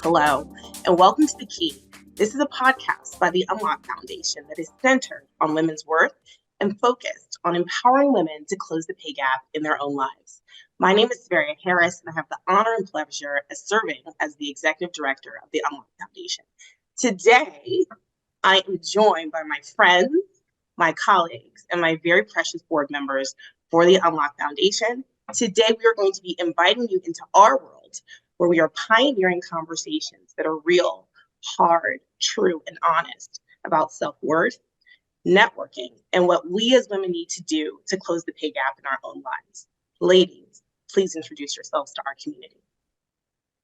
Hello, and welcome to The Key. This is a podcast by the Unlock Foundation that is centered on women's worth and focused on empowering women to close the pay gap in their own lives. My name is Severia Harris, and I have the honor and pleasure of serving as the Executive Director of the Unlock Foundation. Today, I am joined by my friends, my colleagues, and my very precious board members for the Unlock Foundation. Today, we are going to be inviting you into our world where we are pioneering conversations that are real, hard, true, and honest about self-worth, networking, and what we as women need to do to close the pay gap in our own lives. Ladies, please introduce yourselves to our community.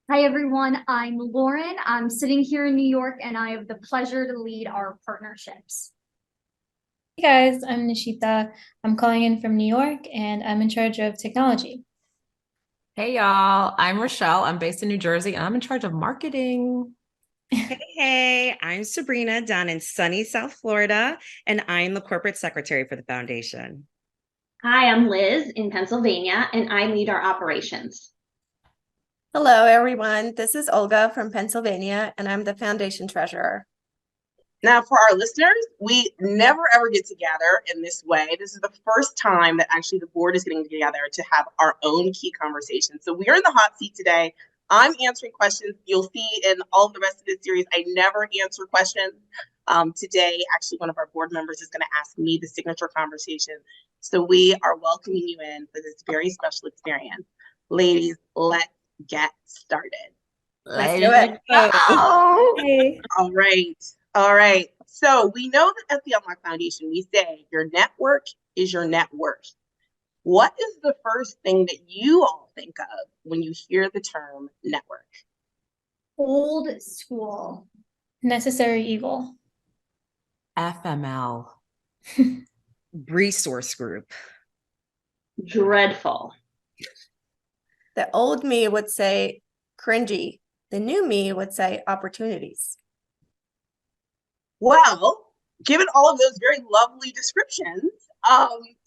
Hi, everyone. I'm Lauren. I'm sitting here in New York, and I have the pleasure to lead our partnerships. Hey guys, I'm Nishita. I'm calling in from New York, and I'm in charge of technology. Hey y'all, I'm Rochelle. I'm based in New Jersey, and I'm in charge of marketing. Hey, I'm Sabrina down in sunny South Florida, and I'm the corporate secretary for the foundation. Hi, I'm Liz in Pennsylvania, and I lead our operations. Hello, everyone. This is Olga from Pennsylvania, and I'm the foundation treasurer. Now, for our listeners, we never ever get together in this way. This is the first time that actually the board is getting together to have our own key conversation. So we are in the hot seat today. I'm answering questions. You'll see in all the rest of this series, I never answer questions. Today, actually, one of our board members is going to ask me the signature conversation. So we are welcoming you in for this very special experience. Ladies, let's get started. Let's do it. Hey. All right. So we know that at the Unlock Foundation, we say your network is your net worth. What is the first thing that you all think of when you hear the term network? Old school. Necessary evil. FML. Resource group. Dreadful. The old me would say cringy. The new me would say opportunities. Well, given all of those very lovely descriptions,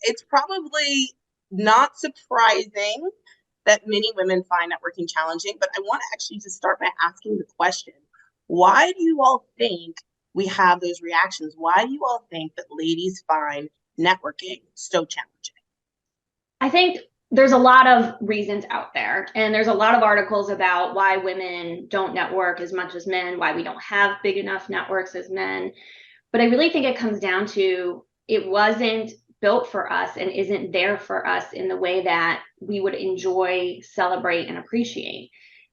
it's probably not surprising that many women find networking challenging, but I want to actually just start by asking the question, why do you all think we have those reactions? Why do you all think that ladies find networking so challenging? I think there's a lot of reasons out there, and there's a lot of articles about why women don't network as much as men, why we don't have big enough networks as men. But I really think it comes down to it wasn't built for us and isn't there for us in the way that we would enjoy, celebrate, and appreciate.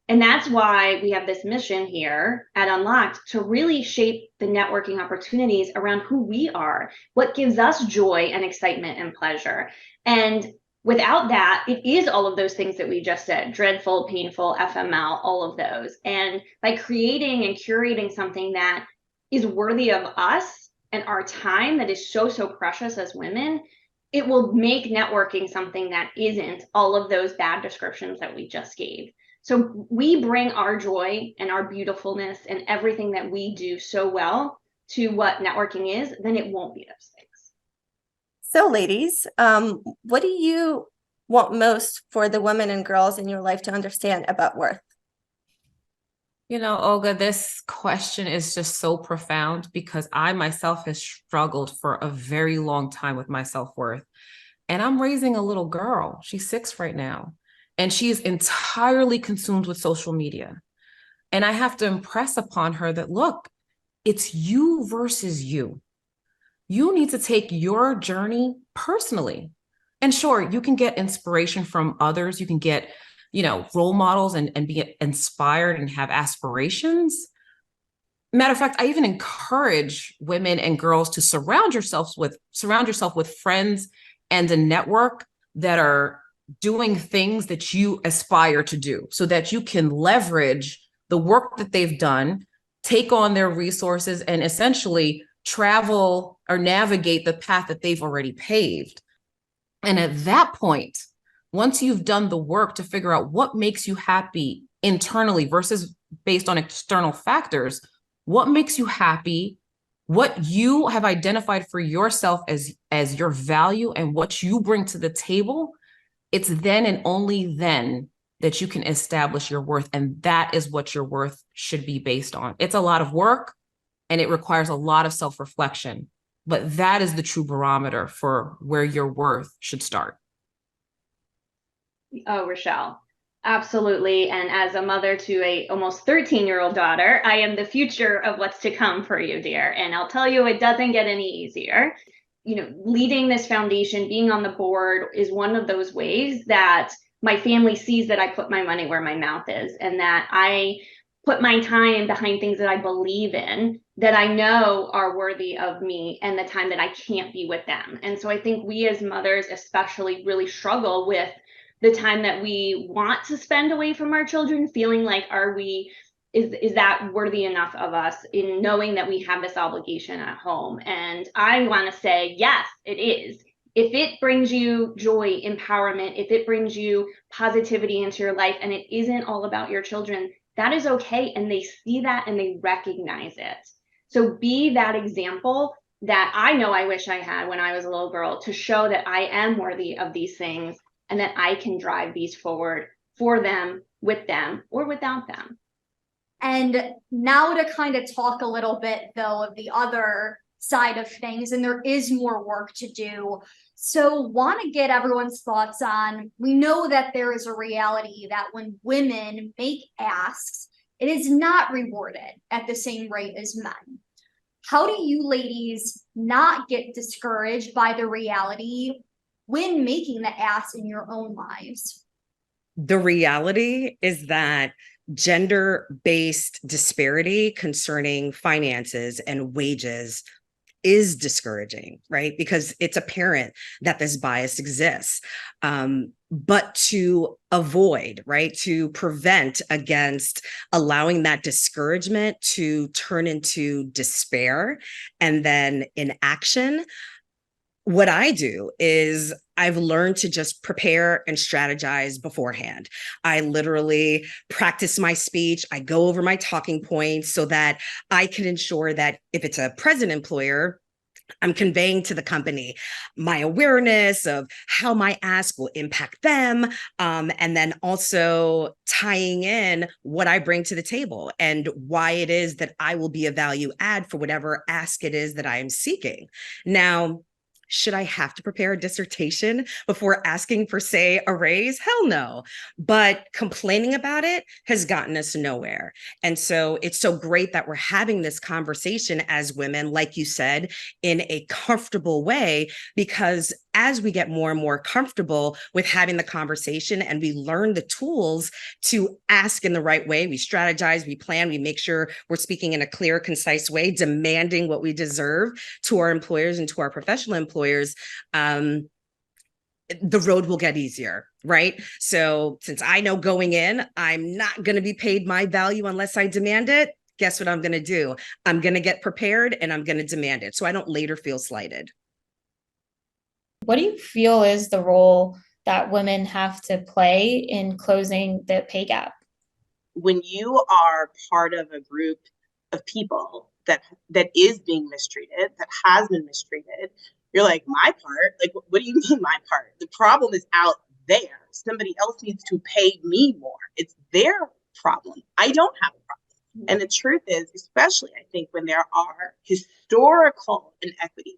And that's why we have this mission here at Unlocked to really shape the networking opportunities around who we are, what gives us joy and excitement and pleasure. And without that, it is all of those things that we just said, dreadful, painful, FML, all of those. And by creating and curating something that is worthy of us and our time that is so, so precious as women, it will make networking something that isn't all of those bad descriptions that we just gave. So we bring our joy and our beautifulness and everything that we do so well to what networking is, then it won't be those things. So, ladies, what do you want most for the women and girls in your life to understand about worth? You know, Olga, this question is just so profound because I myself has struggled for a very long time with my self-worth. And I'm raising a little girl. She's 6 right now, and she's entirely consumed with social media. And I have to impress upon her that, look, it's you versus you. You need to take your journey personally. And sure, you can get inspiration from others. You can get, role models and be inspired and have aspirations. Matter of fact, I even encourage women and girls to surround yourself with friends and a network that are doing things that you aspire to do so that you can leverage the work that they've done, take on their resources, and essentially travel or navigate the path that they've already paved. And at that point, once you've done the work to figure out what makes you happy internally versus based on external factors, what makes you happy, what you have identified for yourself as your value and what you bring to the table, it's then and only then that you can establish your worth. And that is what your worth should be based on. It's a lot of work and it requires a lot of self-reflection, but that is the true barometer for where your worth should start. Oh, Rochelle, absolutely. And as a mother to a almost 13-year-old daughter, I am the future of what's to come for you, dear. And I'll tell you, it doesn't get any easier. You know, leading this foundation, being on the board is one of those ways that my family sees that I put my money where my mouth is, and that I put my time behind things that I believe in, that I know are worthy of me, and the time that I can't be with them. And so I think we as mothers especially really struggle with the time that we want to spend away from our children, feeling like, is that worthy enough of us, in knowing that we have this obligation at home? And I want to say, yes, it is. If it brings you joy, empowerment, if it brings you positivity into your life, and it isn't all about your children, that is okay. And they see that and they recognize it. So be that example that I know I wish I had when I was a little girl, to show that I am worthy of these things and that I can drive these forward for them, with them, or without them. And now to kind of talk a little bit, though, of the other side of things, and there is more work to do. So want to get everyone's thoughts on, we know that there is a reality that when women make asks, it is not rewarded at the same rate as men. How do you ladies not get discouraged by the reality when making the ask in your own lives? The reality is that gender-based disparity concerning finances and wages is discouraging, right? Because it's apparent that this bias exists. But to avoid, right, to prevent against allowing that discouragement to turn into despair and then inaction, what I do is I've learned to just prepare and strategize beforehand. I literally practice my speech. I go over my talking points so that I can ensure that if it's a present employer, I'm conveying to the company my awareness of how my ask will impact them, and then also tying in what I bring to the table and why it is that I will be a value add for whatever ask it is that I am seeking. Now, should I have to prepare a dissertation before asking for, say, a raise? Hell no. But complaining about it has gotten us nowhere. And so it's so great that we're having this conversation as women, like you said, in a comfortable way, because as we get more and more comfortable with having the conversation and we learn the tools to ask in the right way, we strategize, we plan, we make sure we're speaking in a clear, concise way, demanding what we deserve to our employers and to our professional employers, the road will get easier, right? So since I know going in, I'm not going to be paid my value unless I demand it, guess what I'm going to do? I'm going to get prepared and I'm going to demand it so I don't later feel slighted. What do you feel is the role that women have to play in closing the pay gap? When you are part of a group of people that is being mistreated, that has been mistreated, you're like, my part? Like, what do you mean my part? The problem is out there. Somebody else needs to pay me more. It's their problem. I don't have a problem. And the truth is, especially I think when there are historical inequities,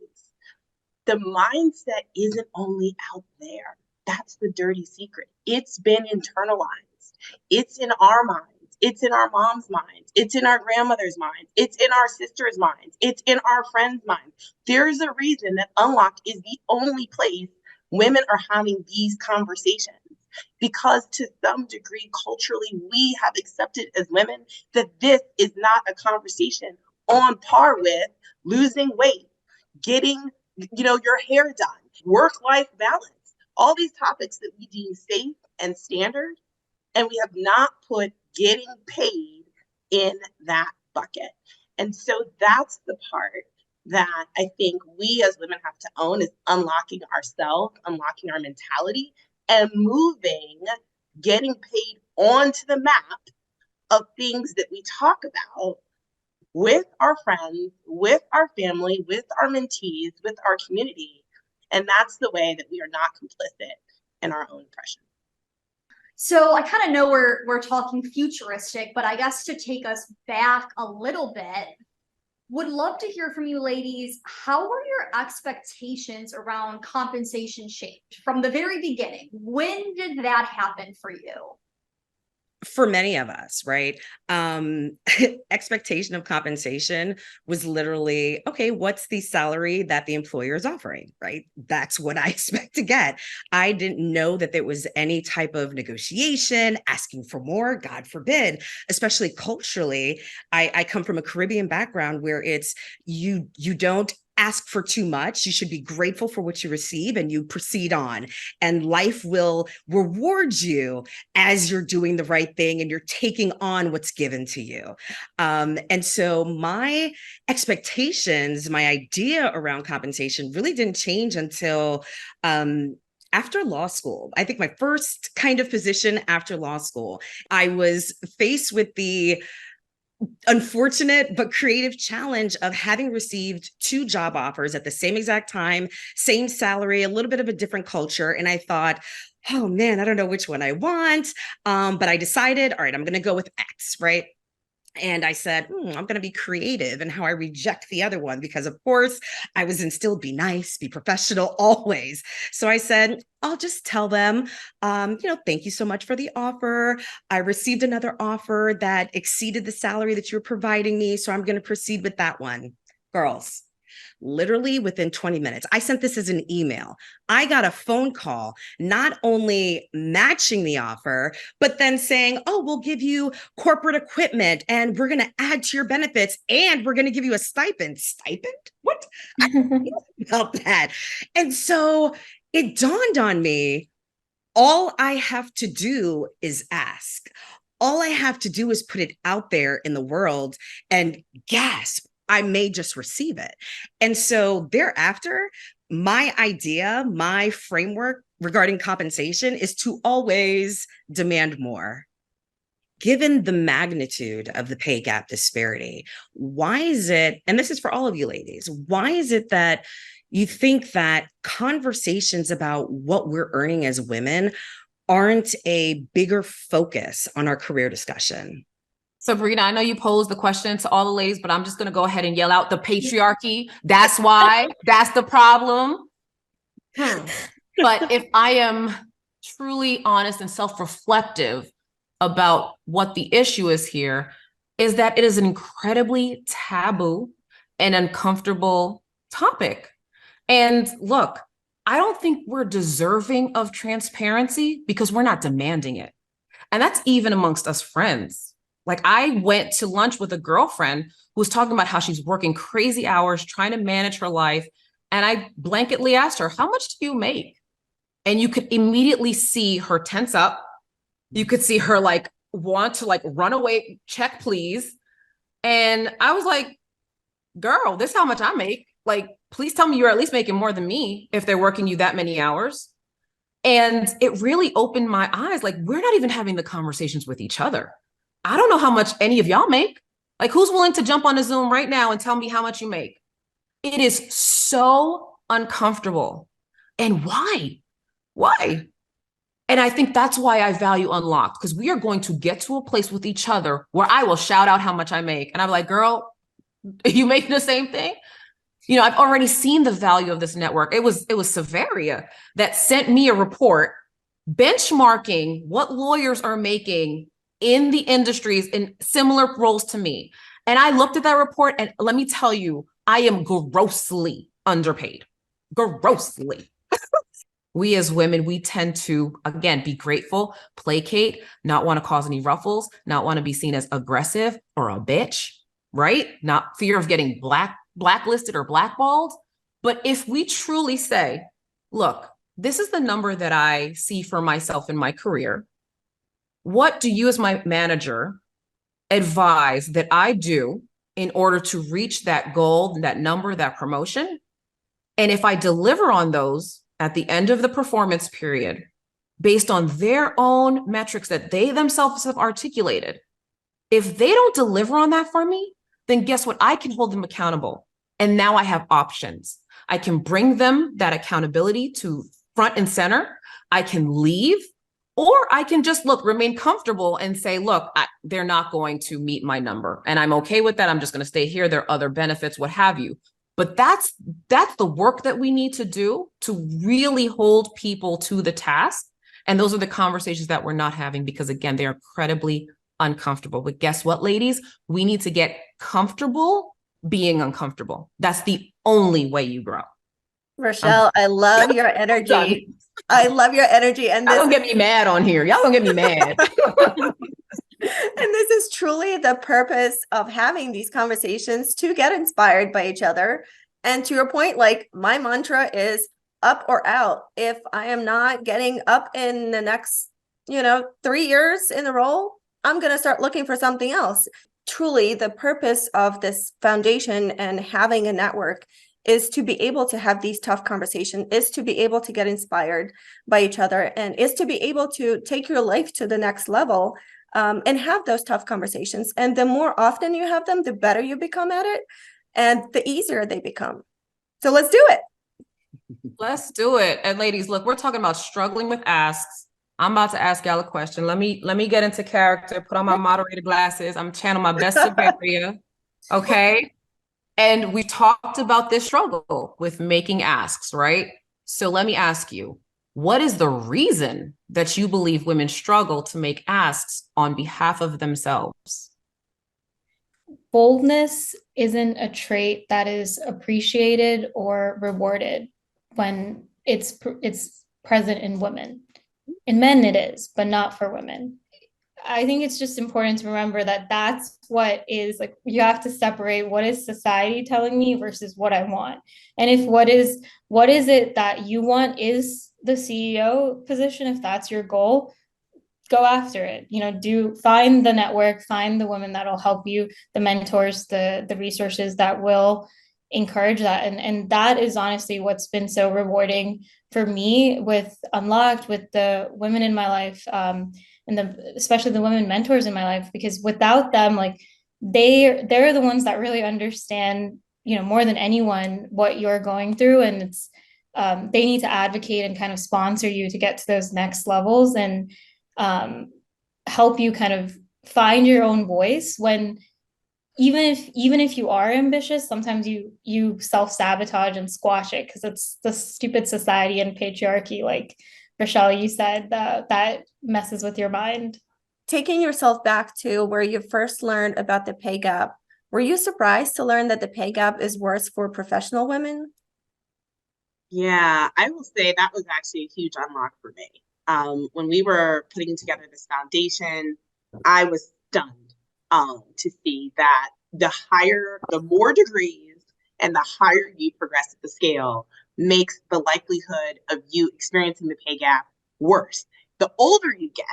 the mindset isn't only out there. That's the dirty secret. It's been internalized. It's in our minds. It's in our mom's minds. It's in our grandmother's minds. It's in our sister's minds. It's in our friends' minds. There's a reason that Unlock is the only place women are having these conversations, because to some degree, culturally, we have accepted as women that this is not a conversation on par with losing weight, getting your hair done, work-life balance, all these topics that we deem safe and standard, and we have not put getting paid in that bucket. And so that's the part that I think we as women have to own, is unlocking ourselves, unlocking our mentality, and moving getting paid onto the map of things that we talk about with our friends, with our family, with our mentees, with our community. And that's the way that we are not complicit in our own oppression. So I kind of know we're talking futuristic, but I guess to take us back a little bit, would love to hear from you ladies. How were your expectations around compensation shaped from the very beginning? When did that happen for you? For many of us, right? Expectation of compensation was literally, okay, what's the salary that the employer is offering, right? That's what I expect to get. I didn't know that there was any type of negotiation, asking for more, God forbid, especially culturally. I come from a Caribbean background where it's you don't ask for too much. You should be grateful for what you receive and you proceed on. And life will reward you as you're doing the right thing and you're taking on what's given to you. And so my expectations, my idea around compensation really didn't change until after law school. I think my first kind of position after law school, I was faced with the unfortunate but creative challenge of having received 2 job offers at the same exact time, same salary, a little bit of a different culture. And I thought, oh man, I don't know which one I want. But I decided, all right, I'm going to go with X, right? And I said, I'm going to be creative in how I reject the other one, because of course I was instilled, be nice, be professional always. So I said, I'll just tell them, thank you so much for the offer. I received another offer that exceeded the salary that you were providing me. So I'm going to proceed with that one. Girls, literally within 20 minutes, I sent this as an email. I got a phone call, not only matching the offer, but then saying, oh, we'll give you corporate equipment and we're going to add to your benefits and we're going to give you a stipend. Stipend? What? I didn't know about that. And so it dawned on me, all I have to do is ask. All I have to do is put it out there in the world and gasp. I may just receive it. And so thereafter, my idea, my framework regarding compensation is to always demand more. Given the magnitude of the pay gap disparity, why is it, and this is for all of you ladies, why is it that you think that conversations about what we're earning as women aren't a bigger focus on our career discussion? Sabrina, I know you posed the question to all the ladies, but I'm just going to go ahead and yell out the patriarchy. That's why. That's the problem. But if I am truly honest and self-reflective about what the issue is here, is that it is an incredibly taboo and uncomfortable topic. And look, I don't think we're deserving of transparency because we're not demanding it. And that's even amongst us friends. Like, I went to lunch with a girlfriend who was talking about how she's working crazy hours, trying to manage her life. And I blanketly asked her, how much do you make? And you could immediately see her tense up. You could see her want to run away, check please. And I was like, girl, this is how much I make. Please tell me you're at least making more than me if they're working you that many hours. And it really opened my eyes. We're not even having the conversations with each other. I don't know how much any of y'all make. Who's willing to jump on a Zoom right now and tell me how much you make? It is so uncomfortable. And why? Why? And I think that's why I value Unlocked, because we are going to get to a place with each other where I will shout out how much I make. And I'm like, girl, you making the same thing? I've already seen the value of this network. It was Severia that sent me a report benchmarking what lawyers are making in the industries in similar roles to me. And I looked at that report and let me tell you, I am grossly underpaid. Grossly. We as women, we tend to, again, be grateful, placate, not want to cause any ruffles, not want to be seen as aggressive or a bitch, right? Not fear of getting blacklisted or blackballed. But if we truly say, look, this is the number that I see for myself in my career. What do you as my manager advise that I do in order to reach that goal, that number, that promotion? And if I deliver on those at the end of the performance period, based on their own metrics that they themselves have articulated, if they don't deliver on that for me, then guess what? I can hold them accountable. And now I have options. I can bring them that accountability to front and center. I can leave, Or I can just remain comfortable and say, look, they're not going to meet my number. And I'm okay with that. I'm just going to stay here. There are other benefits, what have you. But that's the work that we need to do to really hold people to the task. And those are the conversations that we're not having because, again, they're incredibly uncomfortable. But guess what, ladies? We need to get comfortable being uncomfortable. That's the only way you grow. Rochelle, I love your energy. I love your energy. And Y'all don't get me mad on here. Y'all don't get me mad. And this is truly the purpose of having these conversations, to get inspired by each other. And to your point, like, my mantra is up or out. If I am not getting up in the next, 3 years in a row, I'm going to start looking for something else. Truly, the purpose of this foundation and having a network is to be able to have these tough conversations, is to be able to get inspired by each other, and is to be able to take your life to the next level, and have those tough conversations. And the more often you have them, the better you become at it and the easier they become. So let's do it. Let's do it. And ladies, look, we're talking about struggling with asks. I'm about to ask y'all a question. Let me get into character, put on my moderator glasses. I'm channeling my best Severia. Okay. And we talked about this struggle with making asks, right? So let me ask you, what is the reason that you believe women struggle to make asks on behalf of themselves? Boldness isn't a trait that is appreciated or rewarded when it's present in women. In men it is, but not for women. I think it's just important to remember that that's what is, like, you have to separate what is society telling me versus what I want. And if what is it that you want is the CEO position, if that's your goal, go after it. Find the network, find the women that'll help you, the mentors, the resources that will encourage that. And that is honestly what's been so rewarding for me with Unlocked, with the women in my life, and especially the women mentors in my life, because without them, like, they're the ones that really understand, more than anyone, what you're going through. And it's they need to advocate and kind of sponsor you to get to those next levels, and help you kind of find your own voice when, even if you are ambitious, sometimes you self-sabotage and squash it because it's the stupid society and patriarchy, like Rochelle, you said, that messes with your mind. Taking yourself back to where you first learned about the pay gap, were you surprised to learn that the pay gap is worse for professional women? Yeah, I will say that was actually a huge unlock for me. When we were putting together this foundation, I was stunned to see that the more degrees and the higher you progress at the scale makes the likelihood of you experiencing the pay gap worse. The older you get,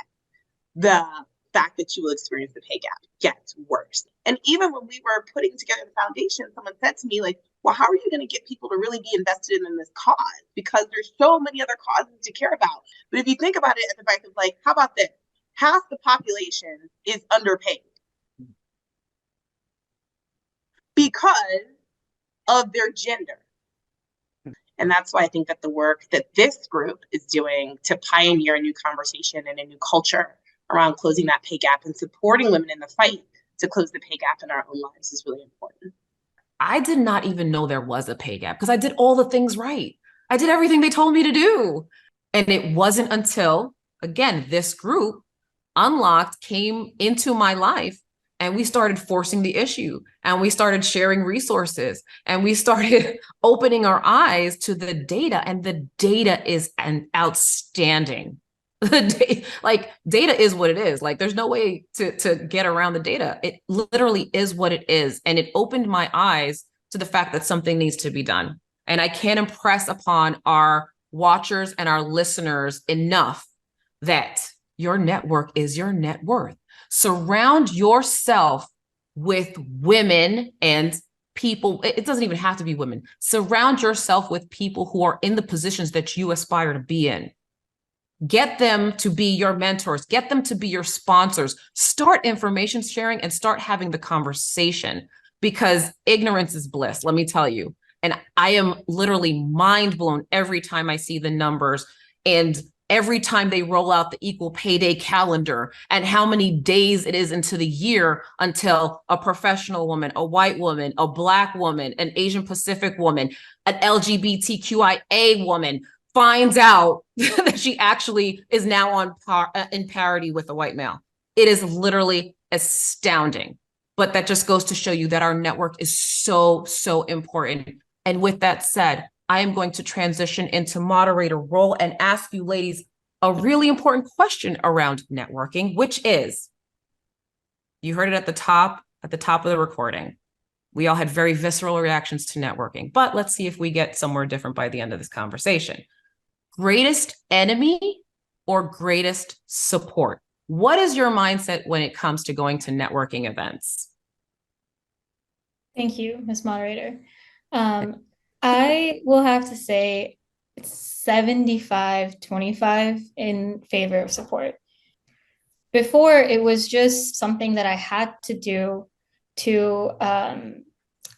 the fact that you will experience the pay gap gets worse. And even when we were putting together the foundation, someone said to me, like, well, how are you going to get people to really be invested in this cause? Because there's so many other causes to care about. But if you think about it at the fact of, like, how about this? Half the population is underpaid because of their gender. And that's why I think that the work that this group is doing to pioneer a new conversation and a new culture around closing that pay gap and supporting women in the fight to close the pay gap in our own lives is really important. I did not even know there was a pay gap because I did all the things right. I did everything they told me to do. And it wasn't until, again, this group, Unlocked, came into my life and we started forcing the issue and we started sharing resources and we started opening our eyes to the data, and the data is outstanding. Data is what it is. Like, there's no way to get around the data. It literally is what it is. And it opened my eyes to the fact that something needs to be done. And I can't impress upon our watchers and our listeners enough that your network is your net worth. Surround yourself with women and people. It doesn't even have to be women. Surround yourself with people who are in the positions that you aspire to be in. Get them to be your mentors. Get them to be your sponsors. Start information sharing and start having the conversation, because ignorance is bliss, let me tell you. And I am literally mind blown every time I see the numbers and every time they roll out the equal pay day calendar and how many days it is into the year until a professional woman, a white woman, a Black woman, an Asian Pacific woman, an LGBTQIA woman finds out that she actually is now on in parity with a white male. It is literally astounding. But that just goes to show you that our network is so, so important. And with that said, I am going to transition into moderator role and ask you ladies a really important question around networking, which is, you heard it at the top of the recording. We all had very visceral reactions to networking, but let's see if we get somewhere different by the end of this conversation. Greatest enemy or greatest support? What is your mindset when it comes to going to networking events? Thank you, Ms. Moderator. I will have to say it's 75-25 in favor of support. Before, it was just something that I had to do to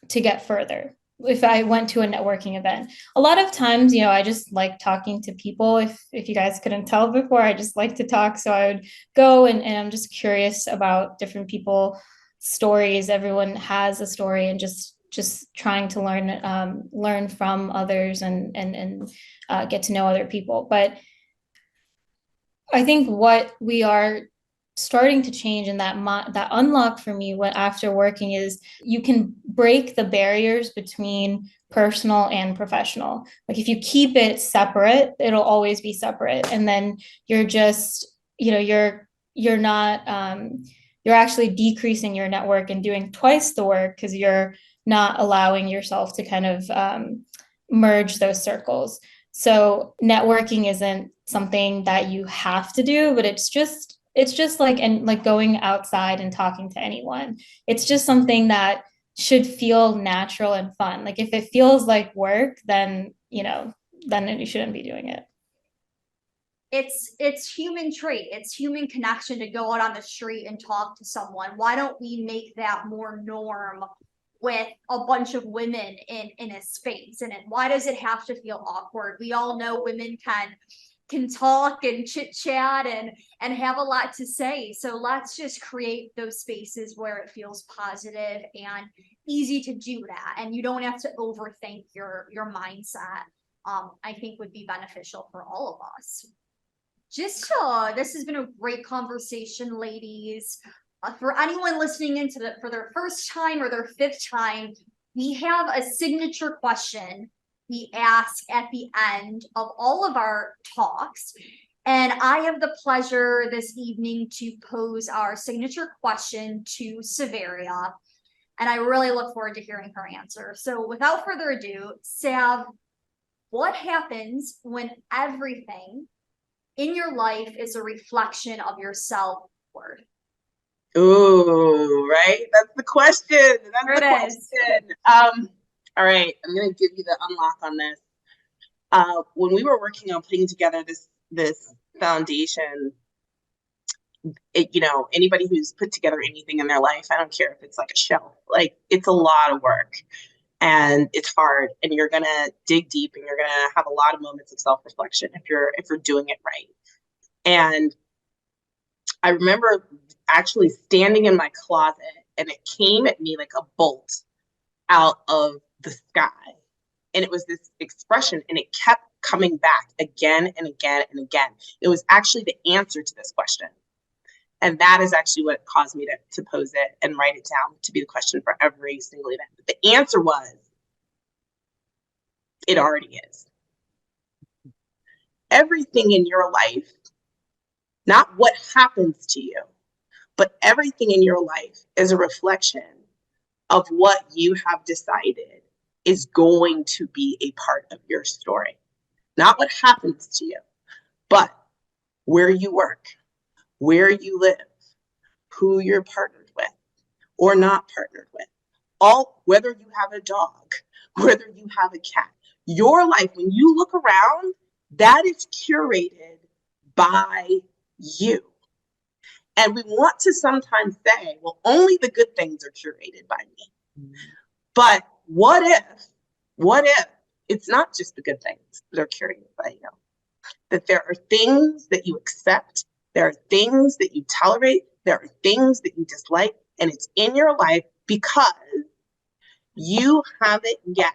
get further. If I went to a networking event, a lot of times, I just like talking to people. If you guys couldn't tell before, I just like to talk. So I would go and I'm just curious about different people stories. Everyone has a story, and just trying to learn from others and get to know other people. But I think what we are starting to change, and that unlock for me after working, is you can break the barriers between personal and professional. Like if you keep it separate, it'll always be separate, and then you're just you're not you're actually decreasing your network and doing twice the work, because you're not allowing yourself to kind of merge those circles. So networking isn't something that you have to do, but it's just like going outside and talking to anyone. It's just something that should feel natural and fun. Like if it feels like work, then then you shouldn't be doing it. It's human trait. It's human connection to go out on the street and talk to someone. Why don't we make that more norm with a bunch of women in a space? And why does it have to feel awkward? We all know women can talk and chit chat and have a lot to say. So let's just create those spaces where it feels positive and easy to do that, and you don't have to overthink your mindset. I think would be beneficial for all of us. This has been a great conversation, ladies. For anyone listening in for their first time or their fifth time, we have a signature question we ask at the end of all of our talks. And I have the pleasure this evening to pose our signature question to Saveria. And I really look forward to hearing her answer. So without further ado, Sav, what happens when everything in your life is a reflection of your self-worth? Ooh, right? That's the question. That's the question. All right, I'm going to give you the unlock on this. When we were working on putting together this foundation, anybody who's put together anything in their life, I don't care if it's like a shelf, like it's a lot of work and it's hard, and you're going to dig deep, and you're going to have a lot of moments of self-reflection if you're doing it right. And I remember actually standing in my closet, and it came at me like a bolt out of the sky. And it was this expression, and it kept coming back again and again and again. It was actually the answer to this question. And that is actually what caused me to pose it and write it down to be the question for every single event. But the answer was, it already is. Everything in your life, not what happens to you, but everything in your life is a reflection of what you have decided is going to be a part of your story. Not what happens to you, but where you work, where you live, who you're partnered with or not partnered with, whether you have a dog, whether you have a cat. Your life, when you look around, that is curated by you. And we want to sometimes say, well, only the good things are curated by me. But what if it's not just the good things that are curated by you? that there are things that you accept, there are things that you tolerate, there are things that you dislike, and it's in your life because you haven't yet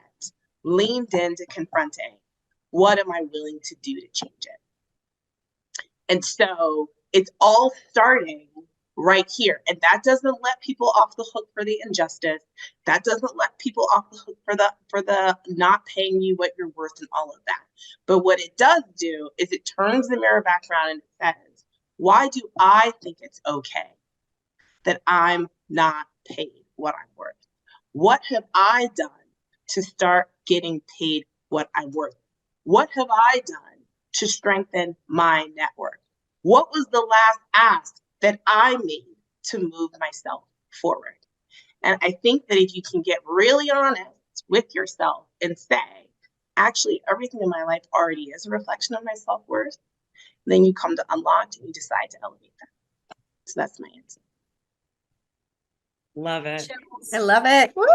leaned into confronting what am I willing to do to change it. And so it's all starting right here. And that doesn't let people off the hook for the injustice. That doesn't let people off the hook for the not paying you what you're worth and all of that. But what it does do is it turns the mirror back around and it says, why do I think it's okay that I'm not paid what I'm worth? What have I done to start getting paid what I'm worth? What have I done to strengthen my network? What was the last ask that I made to move myself forward? And I think that if you can get really honest with yourself and say, actually, everything in my life already is a reflection of my self-worth, then you come to Unlocked and you decide to elevate that. So that's my answer. Love it. I love it. Woo!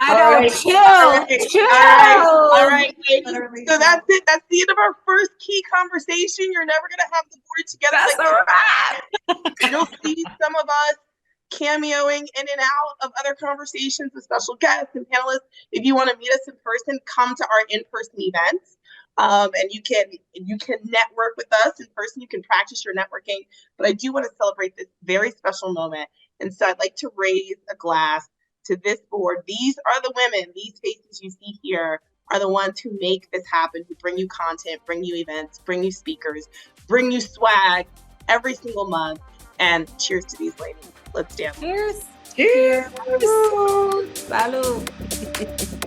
I All know, right. chill, chill. All right, ladies. Literally So that's it. That's the end of our first key conversation. You're never going to have the board together. That's like a wrap. You'll see some of us cameoing in and out of other conversations with special guests and panelists. If you want to meet us in person, come to our in-person events. And you can network with us in person. You can practice your networking. But I do want to celebrate this very special moment. And so I'd like to raise a glass to this board. These are the women, these faces you see here are the ones who make this happen, who bring you content, bring you events, bring you speakers, bring you swag every single month. And cheers to these ladies. Let's dance. Cheers. Cheers. Salud.